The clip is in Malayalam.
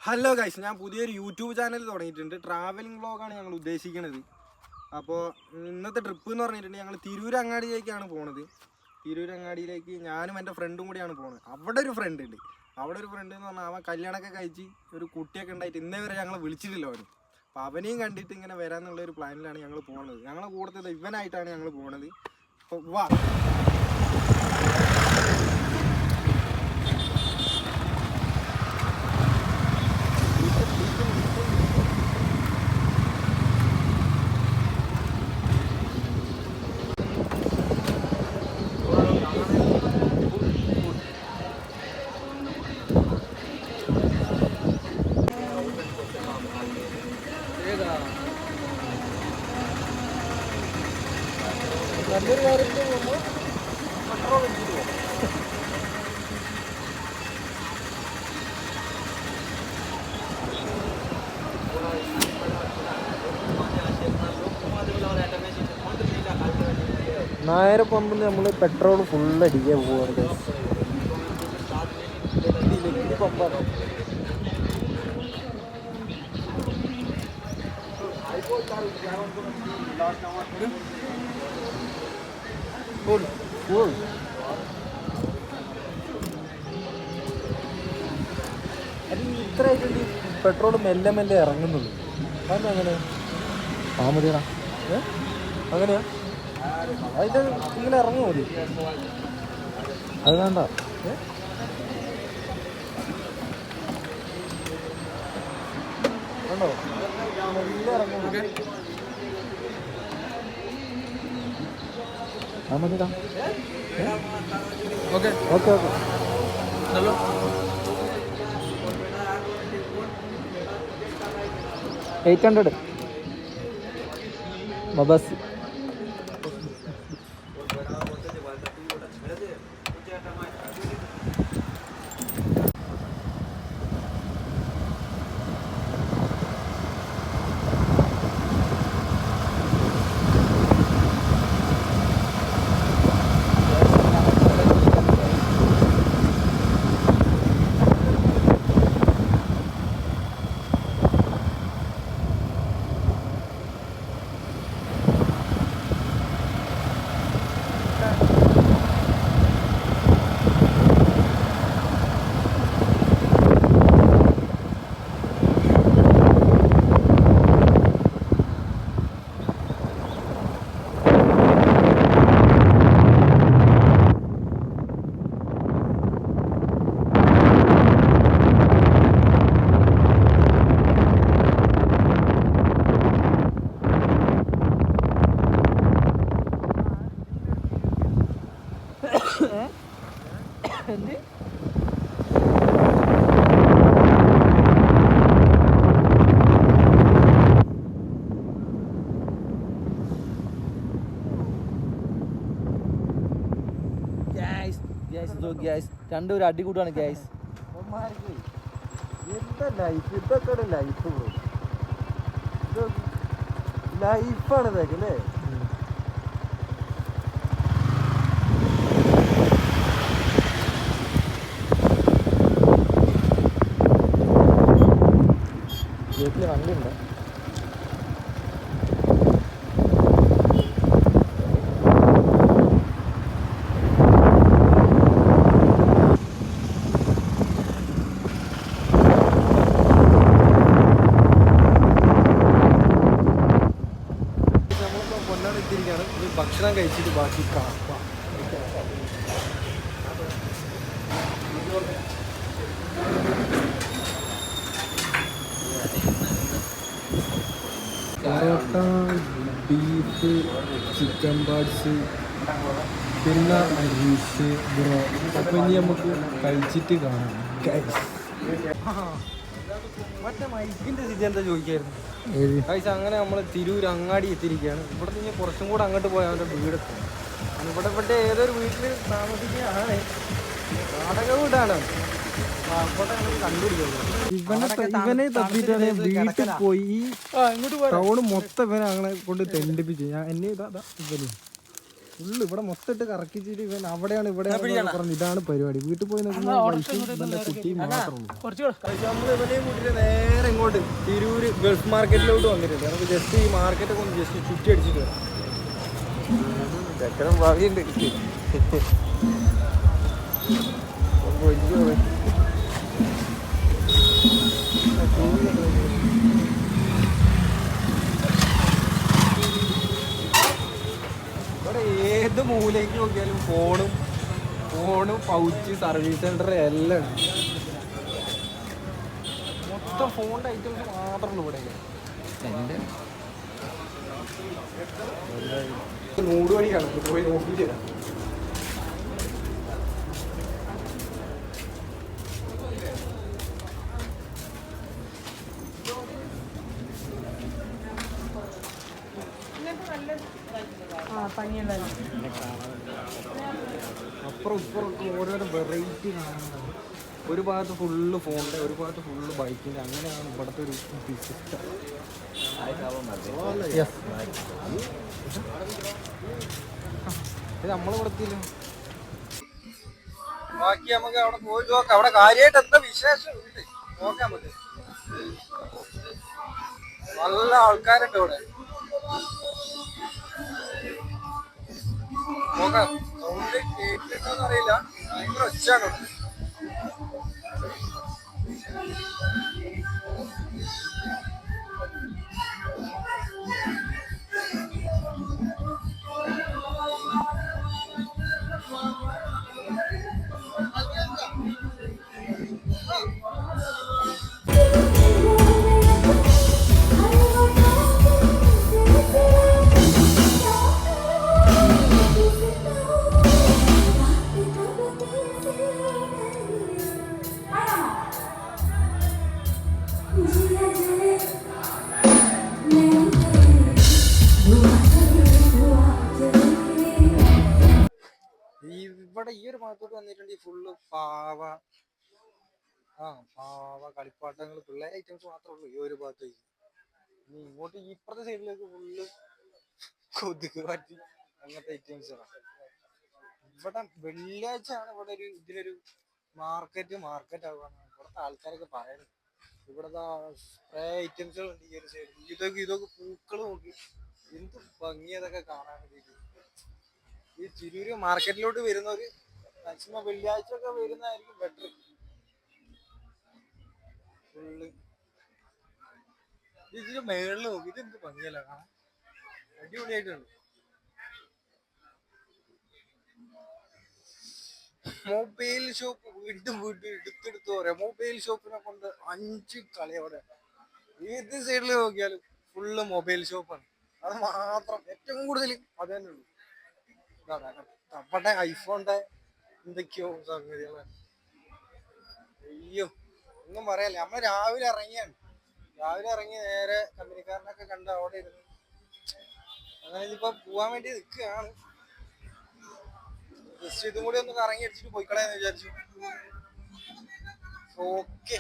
ഹലോ ഗൈസ്, ഞാൻ പുതിയൊരു യൂട്യൂബ് ചാനൽ തുടങ്ങിയിട്ടുണ്ട്. ട്രാവലിംഗ് വ്ളോഗാണ് ഞങ്ങൾ ഉദ്ദേശിക്കുന്നത്. അപ്പോൾ ഇന്നത്തെ ട്രിപ്പ് എന്ന് പറഞ്ഞിട്ടുണ്ടെങ്കിൽ ഞങ്ങൾ തിരൂരങ്ങാടിയിലേക്കാണ് പോണത്. തിരൂരങ്ങാടിയിലേക്ക് ഞാനും എൻ്റെ ഫ്രണ്ടും കൂടിയാണ് പോകുന്നത്. അവിടെ ഒരു ഫ്രണ്ട് ഉണ്ട് എന്ന് പറഞ്ഞാൽ അവൻ കല്യാണമൊക്കെ കഴിച്ച് ഒരു കുട്ടിയൊക്കെ ഉണ്ടായിട്ട് ഇന്നേ വരെ ഞങ്ങൾ വിളിച്ചിട്ടില്ല അവനും. അപ്പോൾ അവനെയും കണ്ടിട്ട് ഇങ്ങനെ വരാമെന്നുള്ളൊരു പ്ലാനിലാണ് ഞങ്ങൾ പോകുന്നത്. ഞങ്ങളെ കൂടുതൽ ഇവനായിട്ടാണ് ഞങ്ങൾ പോകുന്നത്. അപ്പോൾ വാ. നല്ലൊരു കാര്യത്തിൽ പോകുമ്പോൾ പെട്രോൾ അടിച്ചിട്ട് പോകും. നായര പമ്പിൽ നമ്മൾ പെട്രോൾ ഫുള്ള് അടിക്കാൻ പോവാണ്. പമ്പാണ്. അത് ഇത്രയായിട്ട് പെട്രോൾ മെല്ലെ മെല്ലെ ഇറങ്ങുന്നുള്ളൂ. അതെന്താ അങ്ങനെ? ആ മതിയാ. അങ്ങനെയാ? അതിൻ്റെ ഇങ്ങനെ ഇറങ്ങുമോ? മതി. അത് വേണ്ട. കണ്ടോ? മെല്ലെ ഇറങ്ങും. ആ മതിടാ. Okay okay okay. Hello, 800 bus. രണ്ടൊരു അടി കൂട്ടാണ് ഗ്യാസ്. എന്താ ലൈഫ്? ഇതൊക്കെ ലൈഫ് ലൈഫാണ് ഇതൊക്കെ അല്ലേ? വീട്ടിൽ വണ്ടിയുണ്ട്. ഭക്ഷണം കഴിച്ചിട്ട് ബാക്കി പൊറോട്ട, ബീഫ്, ചിക്കൻ പാർട്സ്, പിന്നെ റൈസ്, ബ്രോ. അപ്പം ഇനി നമുക്ക് കഴിച്ചിട്ട് കാണാം. മറ്റേ മൈക്കിൻ്റെ സ്ഥിതി എന്താ ചോദിക്കായിരുന്നു കഴിച്ച. അങ്ങനെ നമ്മൾ തിരൂരങ്ങാടി എത്തിയിരിക്കുകയാണ്. ഇവിടെ നിന്ന് കുറച്ചും കൂടെ അങ്ങോട്ട് പോയാൽ അവൻ്റെ വീടെത്തും. ഇവിടെ ഏതൊരു വീട്ടിൽ താമസിക്കുകയാണ്. വാടക വീടാണ്. ഇവനെ തപ്പിട്ടാണ് വീട്ടിൽ പോയി ടൗണ് മൊത്തം ഇവനെ അങ്ങനെ കൊണ്ട് തെണ്ടിപ്പിച്ച്. ഞാൻ എന്നെ ഇവന് ഫുള്ള് ഇവിടെ മൊത്തമായിട്ട് കറക്കിച്ചിട്ട് ഇവൻ അവിടെയാണ് ഇവിടെയാണ് പറഞ്ഞു ഇതാണ് പരിപാടി. വീട്ടിൽ പോയി കുട്ടി നമ്മൾ ഇവനെയും കൂട്ടിട്ട് നേരെ ഇങ്ങോട്ട് തിരൂര് ഗൾഫ് മാർക്കറ്റിലോട്ട് വന്നിട്ടുണ്ട്. നമുക്ക് ജസ്റ്റ് ഈ മാർക്കറ്റൊക്കെ ഒന്ന് ജസ്റ്റ് ചുറ്റി അടിച്ചിട്ട് വരാം. ചക്കരം ഭാവിയുണ്ട്. ഇവിടെ ഏത് മൂലയ്ക്ക് നോക്കിയാലും ഫോണും പൗച്ച് സർവീസ് സെന്റർ എല്ലാം ഉണ്ട്. മൊത്തം ഫോണിന്റെ ഐറ്റംസ് മാത്രമേ ഇവിടെ. എൻ്റെ മൂട് പണിയാണ്, പോയി നോക്കിയിട്ട് തരാം. അപ്പുറം ഇപ്പുറമൊക്കെ ഓരോരോ വെറൈറ്റി കാണുന്നതാണ്. ഒരു ഭാഗത്ത് ഫുള്ള് ഫോണിൻ്റെ, ഒരു ഭാഗത്ത് ഫുള്ള് ബൈക്കിൻ്റെ. അങ്ങനെയാണ് ഇവിടുത്തെ ഒരു സിസ്റ്റം. ഇത് നമ്മളിവിടത്തില്ല. ബാക്കി നമുക്ക് അവിടെ പോയി നോക്കാം. അവിടെ കാര്യമായിട്ട് എന്താ വിശേഷം നോക്കാം. നമുക്ക് നല്ല ആൾക്കാരുണ്ട് ഇവിടെ. നോക്കാം. സൗണ്ട് കേട്ടിട്ടോന്ന് അറിയില്ല, ഭയങ്കര ഒച്ചാണ്. ഇവിടെ ഈ ഒരു ഭാഗത്തോട്ട് വന്നിട്ടുണ്ടെങ്കിൽ ഫുള്ള് പാവ കളിപ്പാട്ടങ്ങൾ, പിള്ളേരെ ഐറ്റംസ് മാത്രമേ ഉള്ളൂ ഈ ഒരു ഭാഗത്തേക്ക്. ഇനി ഇങ്ങോട്ട് ഇപ്പുറത്തെ സൈഡിലേക്ക് ഫുള്ള് കൊതുക് പറ്റി അങ്ങനത്തെ ഐറ്റംസാണ്. ഇവിടെ വെള്ളിയാഴ്ച ആണ് ഇവിടെ ഇതിലൊരു മാർക്കറ്റ് ആവുകയാണ് ഇവിടുത്തെ ആൾക്കാരൊക്കെ പറയുന്നത്. ഇവിടുത്തെ സ്പ്രേ ഐറ്റംസുകൾ ഉണ്ട് ഈ ഒരു സൈഡിൽ. ഇതൊക്കെ പൂക്കൾ നോക്കി എന്ത് ഭംഗിയതൊക്കെ കാണാൻ വേണ്ടിയിട്ട്. ഈ തിരൂര് മാർക്കറ്റിലോട്ട് വരുന്നവര് മാക്സിമം വെള്ളിയാഴ്ച ഒക്കെ വരുന്നതായിരിക്കും ബെറ്റർ. ഫുള്ള് ഇതിന്റെ മേളിൽ നോക്കി ഇത് എന്ത് ഭംഗിയല്ല കാണാൻ, അടിപൊളിയായിട്ടുണ്ട്. മൊബൈൽ ഷോപ്പ് വീണ്ടും എടുത്തെടുത്ത് പറയാം. മൊബൈൽ ഷോപ്പിനെ കൊണ്ട് 5 കളി അവിടെ. ഏത് സൈഡിൽ നോക്കിയാലും ഫുള്ള് മൊബൈൽ ഷോപ്പാണ്. അത് മാത്രം ഏറ്റവും കൂടുതൽ അത് തന്നെ ഉള്ളൂ. നമ്മുടെ ഐഫോണിന്റെ എന്തൊക്കെയോ സംഗതികളാണ്. അയ്യോ ഒന്നും പറയാല്ല. നമ്മള് രാവിലെ ഇറങ്ങി നേരെ കമ്പനിക്കാരനൊക്കെ കണ്ട് അവിടെ ഇരുന്ന് അങ്ങനെ ഇനിയിപ്പോ പോവാൻ വേണ്ടി നിൽക്കുകയാണ്. ജസ്റ്റ് ഇതും കൂടി ഒന്ന് കറങ്ങി അടിച്ചിട്ട് പോയിക്കളയാന്ന് വിചാരിച്ചു. ഓക്കെ.